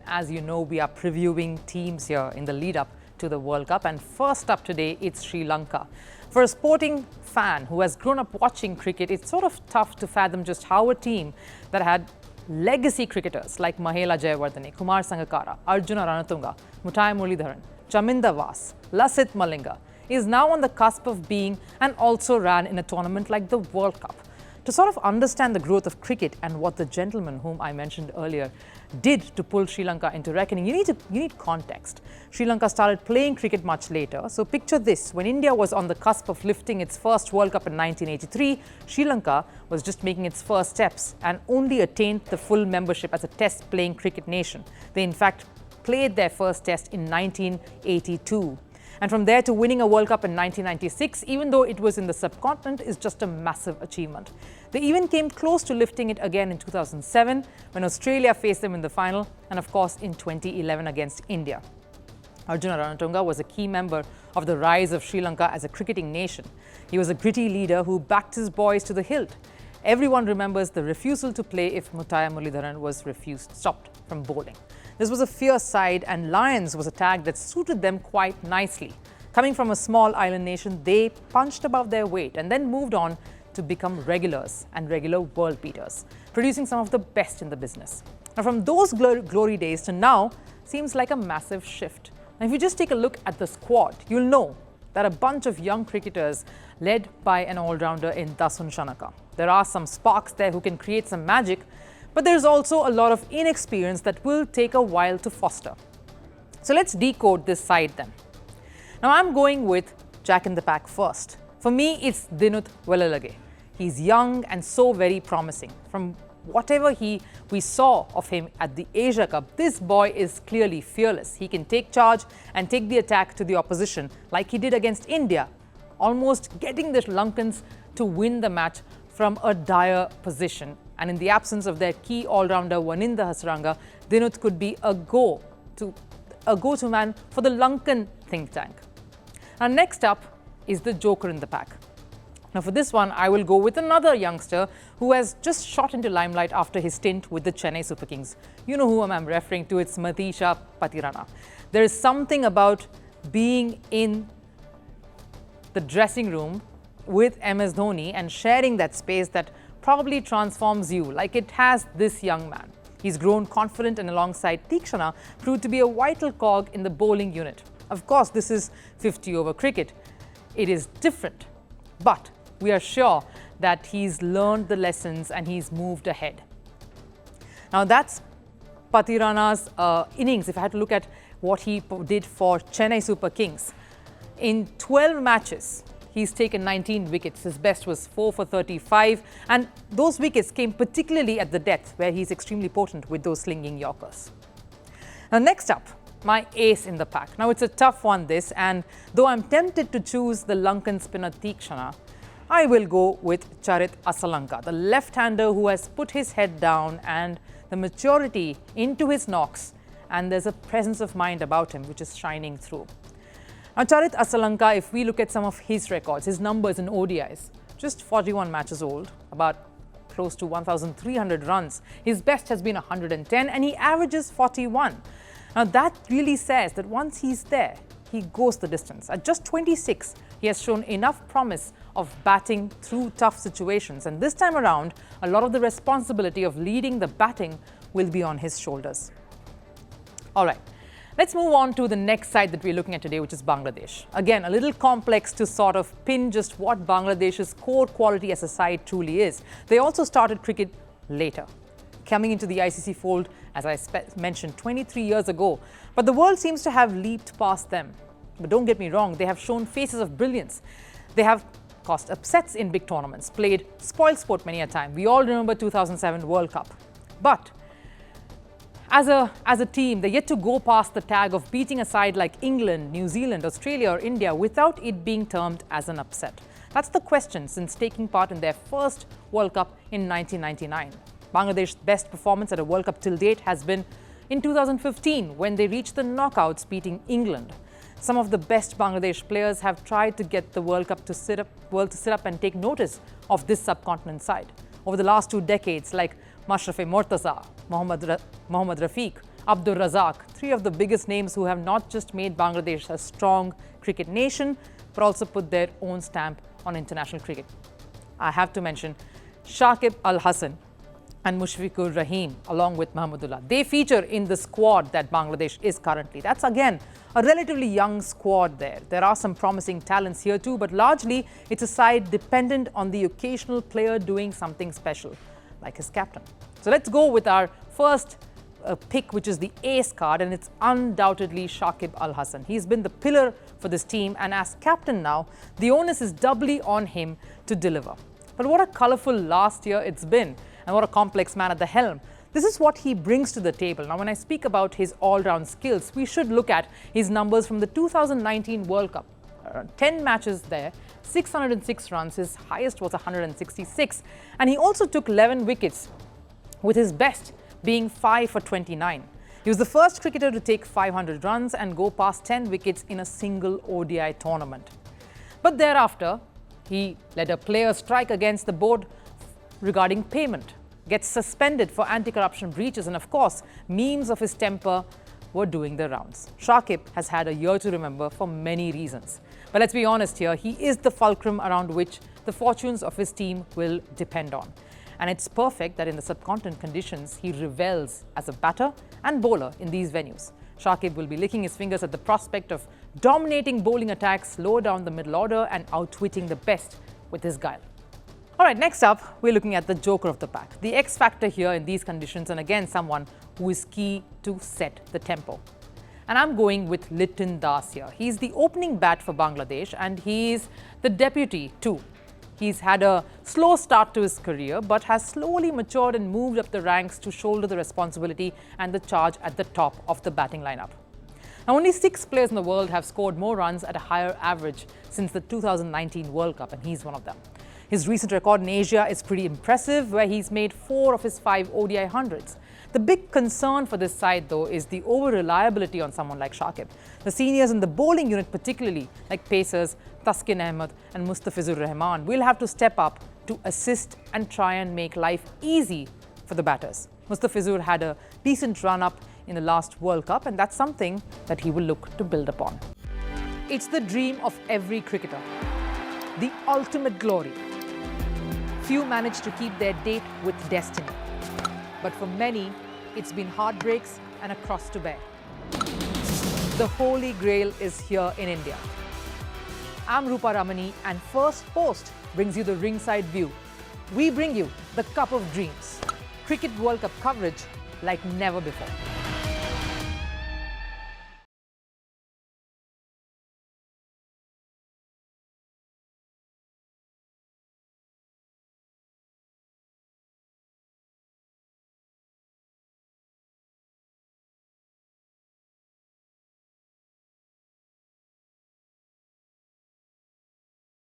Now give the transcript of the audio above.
as you know, we are previewing teams here in the lead up to the World Cup. And first up today, it's Sri Lanka. For a sporting fan who has grown up watching cricket, it's sort of tough to fathom just how a team that had legacy cricketers like Mahela Jayawardene, Kumar Sangakkara, Arjuna Ranatunga, Mutai Muralidharan, Chaminda Vas, Lasith Malinga is now on the cusp of being and also ran in a tournament like the World Cup. To sort of understand the growth of cricket and what the gentleman whom I mentioned earlier did to pull Sri Lanka into reckoning, you need context. Sri Lanka started playing cricket much later. So picture this, when India was on the cusp of lifting its first World Cup in 1983, Sri Lanka was just making its first steps and only attained the full membership as a test playing cricket nation. They in fact played their first test in 1982. And from there to winning a World Cup in 1996, even though it was in the subcontinent, is just a massive achievement. They even came close to lifting it again in 2007 when Australia faced them in the final, and of course in 2011 against India. Arjuna Ranatunga was a key member of the rise of Sri Lanka as a cricketing nation. He was a gritty leader who backed his boys to the hilt. Everyone remembers the refusal to play if Mutai Muralidharan was stopped from bowling. This was a fierce side, and Lions was a tag that suited them quite nicely. Coming from a small island nation, they punched above their weight and then moved on to become regulars and regular world beaters, producing some of the best in the business. Now, from those glory days to now seems like a massive shift. Now, if you just take a look at the squad, you'll know that a bunch of young cricketers led by an all-rounder in Dasun Shanaka. There are some sparks there who can create some magic, but there's also a lot of inexperience that will take a while to foster. So let's decode this side then. Now I'm going with Jack in the Pack first. For me, it's Dunith Wellalage. He's young and so very promising. From whatever we saw of him at the Asia Cup, this boy is clearly fearless. He can take charge and take the attack to the opposition like he did against India, almost getting the Lankans to win the match from a dire position. And in the absence of their key all-rounder Waninda Hasaranga, Dunith could be a go-to man for the Lankan think tank. Now next up is the joker in the pack. Now for this one, I will go with another youngster who has just shot into limelight after his stint with the Chennai Super Kings. You know who I'm referring to, it's Matheesha Pathirana. There is something about being in the dressing room with MS Dhoni and sharing that space that probably transforms you like it has this young man. He's grown confident and alongside Theekshana proved to be a vital cog in the bowling unit. Of course, this is 50-over cricket. It is different, but we are sure that he's learned the lessons and he's moved ahead. Now that's Pathirana's innings. If I had to look at what he did for Chennai Super Kings, in 12 matches, he's taken 19 wickets. His best was 4 for 35. And those wickets came particularly at the death, where he's extremely potent with those slinging Yorkers. Now, next up, my ace in the pack. Now, it's a tough one, this. And though I'm tempted to choose the Lankan spinner Theekshana, I will go with Charith Asalanka, the left-hander who has put his head down and the maturity into his knocks. And there's a presence of mind about him which is shining through. Now, Charith Asalanka, if we look at some of his records, his numbers in ODIs, just 41 matches old, about close to 1,300 runs. His best has been 110 and he averages 41. Now, that really says that once he's there, he goes the distance. At just 26, he has shown enough promise of batting through tough situations. And this time around, a lot of the responsibility of leading the batting will be on his shoulders. All right. Let's move on to the next side that we're looking at today, which is Bangladesh. Again, a little complex to sort of pin just what Bangladesh's core quality as a side truly is. They also started cricket later, coming into the ICC fold, as I mentioned, 23 years ago. But the world seems to have leaped past them. But don't get me wrong, they have shown faces of brilliance. They have caused upsets in big tournaments, played spoil sport many a time. We all remember 2007 World Cup. But as a team, they're yet to go past the tag of beating a side like England, New Zealand, Australia or India without it being termed as an upset. That's the question since taking part in their first World Cup in 1999. Bangladesh's best performance at a World Cup till date has been in 2015 when they reached the knockouts beating England. Some of the best Bangladesh players have tried to get the World Cup to sit up and take notice of this subcontinent side. Over the last 2 decades, like Mashrafe Mortaza, Mohammad Rafiq, Abdur Razak, three of the biggest names who have not just made Bangladesh a strong cricket nation, but also put their own stamp on international cricket. I have to mention Shakib Al-Hasan and Mushfiqur Rahim, along with Mahmudullah. They feature in the squad that Bangladesh is currently. That's again a relatively young squad there. There are some promising talents here too, but largely it's a side dependent on the occasional player doing something special, like his captain. So let's go with our first pick, which is the ace card, and it's undoubtedly Shakib Al-Hasan. He's been the pillar for this team, and as captain now, the onus is doubly on him to deliver. But what a colourful last year it's been, and what a complex man at the helm. This is what he brings to the table. Now, when I speak about his all-round skills, we should look at his numbers from the 2019 World Cup. 10 matches there, 606 runs, his highest was 166. And he also took 11 wickets, with his best being 5 for 29. He was the first cricketer to take 500 runs and go past 10 wickets in a single ODI tournament. But thereafter, he led a player strike against the board regarding payment, gets suspended for anti-corruption breaches, and of course, memes of his temper were doing the rounds. Shakib has had a year to remember for many reasons. But let's be honest here, he is the fulcrum around which the fortunes of his team will depend on. And it's perfect that in the subcontinent conditions, he revels as a batter and bowler in these venues. Shakib will be licking his fingers at the prospect of dominating bowling attacks, lower down the middle order, and outwitting the best with his guile. All right, next up, we're looking at the joker of the pack, the X factor here in these conditions, and again, someone who is key to set the tempo. And I'm going with Litton Das here. He's the opening bat for Bangladesh, and he's the deputy too. He's had a slow start to his career, but has slowly matured and moved up the ranks to shoulder the responsibility and the charge at the top of the batting lineup. Now, only 6 players in the world have scored more runs at a higher average since the 2019 World Cup, and he's one of them. His recent record in Asia is pretty impressive, where he's made 4 of his 5 ODI hundreds. The big concern for this side, though, is the over-reliability on someone like Shakib. The seniors in the bowling unit particularly, like pacers Taskin Ahmed and Mustafizur Rahman, will have to step up to assist and try and make life easy for the batters. Mustafizur had a decent run-up in the last World Cup, and that's something that he will look to build upon. It's the dream of every cricketer, the ultimate glory. Few manage to keep their date with destiny. But for many, it's been heartbreaks and a cross to bear. The Holy Grail is here in India. I'm Rupha Ramani, and Firstpost brings you the ringside view. We bring you the Cup of Dreams. Cricket World Cup coverage like never before.